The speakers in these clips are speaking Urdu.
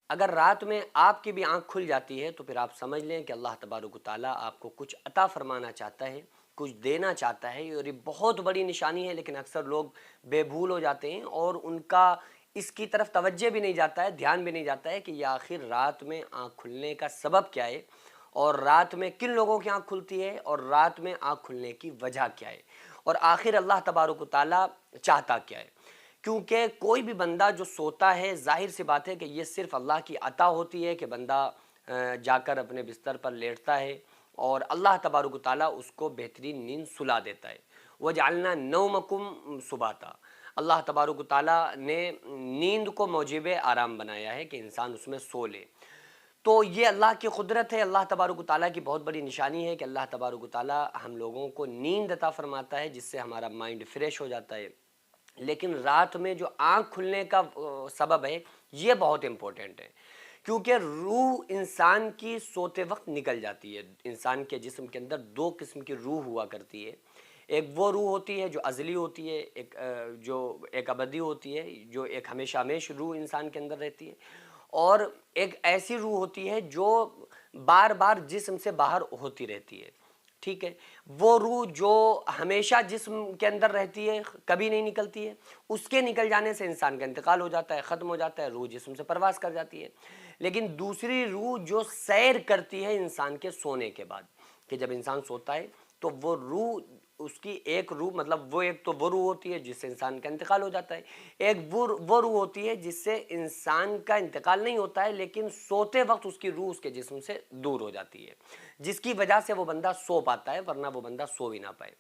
اگر رات میں آپ کی بھی آنکھ کھل جاتی ہے تو پھر آپ سمجھ لیں کہ اللہ تبارک و تعالیٰ آپ کو کچھ عطا فرمانا چاہتا ہے، کچھ دینا چاہتا ہے، اور یہ بہت بڑی نشانی ہے، لیکن اکثر لوگ بے بھول ہو جاتے ہیں اور ان کا اس کی طرف توجہ بھی نہیں جاتا ہے، دھیان بھی نہیں جاتا ہے کہ یہ آخر رات میں آنکھ کھلنے کا سبب کیا ہے، اور رات میں کن لوگوں کی آنکھ کھلتی ہے، اور رات میں آنکھ کھلنے کی وجہ کیا ہے، اور آخر اللہ تبارک و تعالیٰ چاہتا کیا ہے۔ کیونکہ کوئی بھی بندہ جو سوتا ہے، ظاہر سی بات ہے کہ یہ صرف اللہ کی عطا ہوتی ہے کہ بندہ جا کر اپنے بستر پر لیٹتا ہے اور اللہ تبارک و تعالیٰ اس کو بہترین نیند سلا دیتا ہے۔ وَجَعَلْنَا نَوْمَكُمْ سُبَاتًا، اللہ تبارک و تعالیٰ نے نیند کو موجب آرام بنایا ہے کہ انسان اس میں سو لے۔ تو یہ اللہ کی قدرت ہے، اللہ تبارک و تعالیٰ کی بہت بڑی نشانی ہے کہ اللہ تبارک و تعالیٰ ہم لوگوں کو نیند عطا فرماتا ہے، جس سے ہمارا مائنڈ فریش ہو جاتا ہے۔ لیکن رات میں جو آنکھ کھلنے کا سبب ہے یہ بہت امپورٹنٹ ہے، کیونکہ روح انسان کی سوتے وقت نکل جاتی ہے۔ انسان کے جسم کے اندر دو قسم کی روح ہوا کرتی ہے، ایک وہ روح ہوتی ہے جو ازلی ہوتی ہے، ایک ابدی ہوتی ہے، جو ایک ہمیشہ ہمیش روح انسان کے اندر رہتی ہے، اور ایک ایسی روح ہوتی ہے جو بار بار جسم سے باہر ہوتی رہتی ہے۔ ٹھیک ہے، وہ روح جو ہمیشہ جسم کے اندر رہتی ہے، کبھی نہیں نکلتی ہے، اس کے نکل جانے سے انسان کا انتقال ہو جاتا ہے، ختم ہو جاتا ہے، روح جسم سے پرواز کر جاتی ہے۔ لیکن دوسری روح جو سیر کرتی ہے انسان کے سونے کے بعد، کہ جب انسان سوتا ہے تو وہ روح، اس کی ایک روح مطلب وہ ایک تو وہ روح ہوتی ہے جس سے انسان کا انتقال ہو جاتا ہے، ایک وہ روح ہوتی ہے جس سے انسان کا انتقال نہیں ہوتا ہے لیکن سوتے وقت اس کی روح اس کے جسم سے دور ہو جاتی ہے، جس کی وجہ سے وہ بندہ سو پاتا ہے، ورنہ وہ بندہ سو بھی نہ پائے۔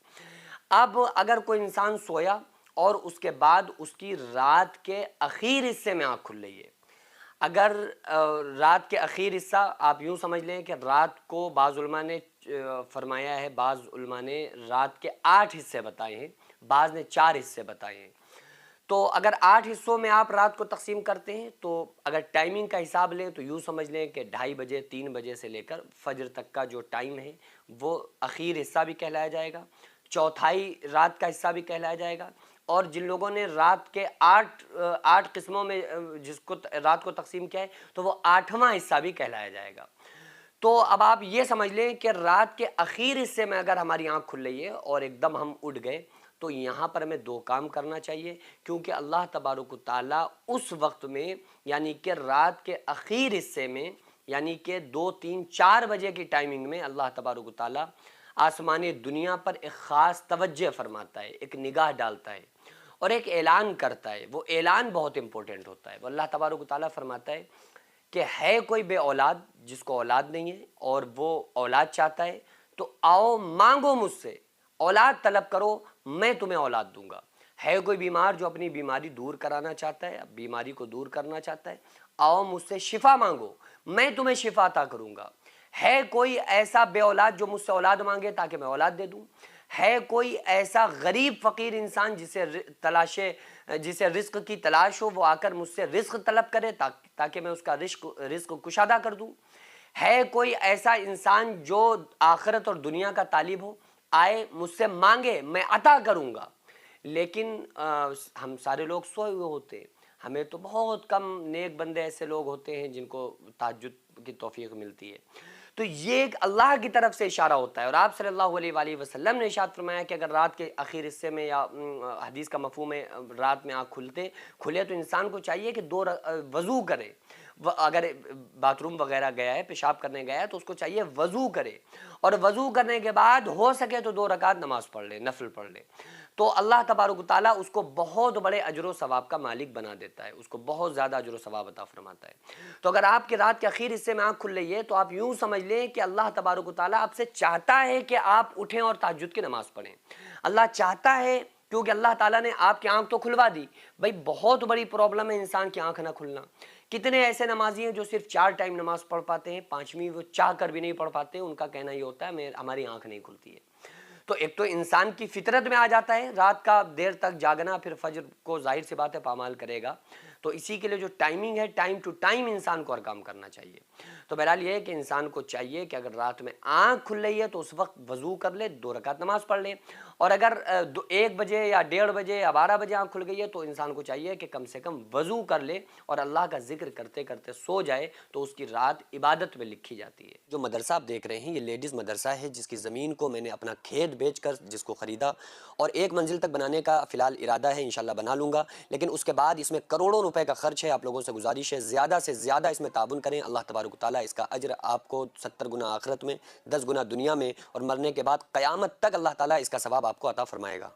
اب اگر کوئی انسان سویا اور اس کے بعد اس کی رات کے اخیر حصے میں آنکھ کھل رہی ہے، اگر رات کے اخیر حصہ آپ یوں سمجھ لیں کہ رات کو بعض علماء نے فرمایا ہے، بعض علماء نے رات کے 8 حصے بتائے ہیں، بعض نے 4 حصے بتائے ہیں۔ تو اگر 8 حصوں میں آپ رات کو تقسیم کرتے ہیں تو اگر ٹائمنگ کا حساب لیں تو یوں سمجھ لیں کہ 2:30 بجے 3 بجے سے لے کر فجر تک کا جو ٹائم ہے وہ اخیر حصہ بھی کہلایا جائے گا، چوتھائی رات کا حصہ بھی کہلایا جائے گا، اور جن لوگوں نے رات کے 8 قسموں میں جس کو رات کو تقسیم کیا ہے تو وہ 8واں حصہ بھی کہلایا جائے گا۔ تو اب آپ یہ سمجھ لیں کہ رات کے اخیر حصے میں اگر ہماری آنکھ کھل رہی ہے اور ایک دم ہم اٹھ گئے تو یہاں پر ہمیں 2 کام کرنا چاہیے، کیونکہ اللہ تبارک و تعالیٰ اس وقت میں یعنی کہ رات کے اخیر حصے میں یعنی کہ 2 3 4 بجے کی ٹائمنگ میں اللہ تبارک و تعالیٰ آسمان دنیا پر ایک خاص توجہ فرماتا ہے، ایک نگاہ ڈالتا ہے اور ایک اعلان کرتا ہے۔ وہ اعلان بہت امپورٹنٹ ہوتا ہے۔ وہ اللہ تبارک و تعالیٰ فرماتا ہے کہ ہے کوئی بے اولاد جس کو اولاد نہیں ہے اور وہ اولاد چاہتا ہے تو آؤ مانگو مجھ سے، اولاد طلب کرو، میں تمہیں اولاد دوں گا۔ ہے کوئی بیمار جو اپنی بیماری دور کرانا چاہتا ہے، بیماری کو دور کرنا چاہتا ہے، آؤ مجھ سے شفا مانگو، میں تمہیں شفا عطا کروں گا۔ ہے کوئی ایسا بے اولاد جو مجھ سے اولاد مانگے تاکہ میں اولاد دے دوں۔ ہے کوئی ایسا غریب فقیر انسان جسے رزق کی تلاش ہو، وہ آ کر مجھ سے رزق طلب کرے تاکہ میں اس کا رزق کشادہ کر دوں۔ ہے کوئی ایسا انسان جو آخرت اور دنیا کا طالب ہو، آئے مجھ سے مانگے، میں عطا کروں گا۔ لیکن ہم سارے لوگ سوئے ہوئے ہوتے ہیں، ہمیں تو بہت کم نیک بندے ایسے لوگ ہوتے ہیں جن کو تہجد کی توفیق ملتی ہے۔ تو یہ ایک اللہ کی طرف سے اشارہ ہوتا ہے، اور آپ صلی اللہ علیہ وآلہ وسلم نے ارشاد فرمایا کہ اگر رات کے اخیر حصے میں یا حدیث کا مفہوم ہے رات میں آنکھ کھلے تو انسان کو چاہیے کہ 2 وضو کرے۔ اگر باتھ روم وغیرہ گیا ہے، پیشاب کرنے گیا ہے تو اس کو چاہیے وضو کرے، اور وضو کرنے کے بعد ہو سکے تو 2 رکعت نماز پڑھ لے، نفل پڑھ لے، تو اللہ تبارک و تعالیٰ اس کو بہت بڑے اجر و ثواب کا مالک بنا دیتا ہے، اس کو بہت زیادہ اجر و ثواب عطا فرماتا ہے۔ تو اگر آپ کی رات کے اخیر حصے میں آنکھ کھل رہی ہے تو آپ یوں سمجھ لیں کہ اللہ تبارک و تعالیٰ آپ سے چاہتا ہے کہ آپ اٹھیں اور تہجد کی نماز پڑھیں۔ اللہ چاہتا ہے، کیونکہ اللہ تعالیٰ نے آپ کی آنکھ تو کھلوا دی۔ بھائی بہت بڑی پرابلم ہے انسان کی آنکھ نہ کھلنا۔ کتنے ایسے نمازی ہیں جو صرف 4 ٹائم نماز پڑھ پاتے ہیں، 5ویں وہ چاہ کر بھی نہیں پڑھ پاتے، ان کا کہنا یہ ہوتا ہے ہماری آنکھ نہیں کھلتی ہے۔ تو ایک تو انسان کی فطرت میں آ جاتا ہے رات کا دیر تک جاگنا، پھر فجر کو ظاہر سی بات ہے پامال کرے گا، تو اسی کے لیے جو ٹائمنگ ہے ٹائم ٹو ٹائم انسان کو ہر کام کرنا چاہیے۔ تو بہرحال یہ ہے کہ انسان کو چاہیے کہ اگر رات میں آنکھ کھل رہی ہے تو اس وقت وضو کر لے، 2 رکعت نماز پڑھ لے، اور اگر 1 بجے یا 1:30 بجے یا 12 بجے آنکھ کھل گئی ہے تو انسان کو چاہیے کہ کم سے کم وضو کر لے اور اللہ کا ذکر کرتے کرتے سو جائے، تو اس کی رات عبادت میں لکھی جاتی ہے۔ جو مدرسہ آپ دیکھ رہے ہیں یہ لیڈیز مدرسہ ہے، جس کی زمین کو میں نے اپنا کھیت بیچ کر جس کو خریدا، اور 1 منزل تک بنانے کا فی الحال ارادہ ہے، انشاءاللہ بنا لوں گا، لیکن اس کے بعد اس میں کروڑوں روپے کا خرچ ہے۔ آپ لوگوں سے گزارش ہے زیادہ سے زیادہ اس میں تعاون کریں، اللہ تبارک و تعالیٰ اس کا اجر آپ کو 70 گنا آخرت میں، 10 گنا دنیا میں، اور مرنے کے بعد قیامت تک اللہ تعالیٰ اس کا ثواب آپ کو عطا فرمائے گا۔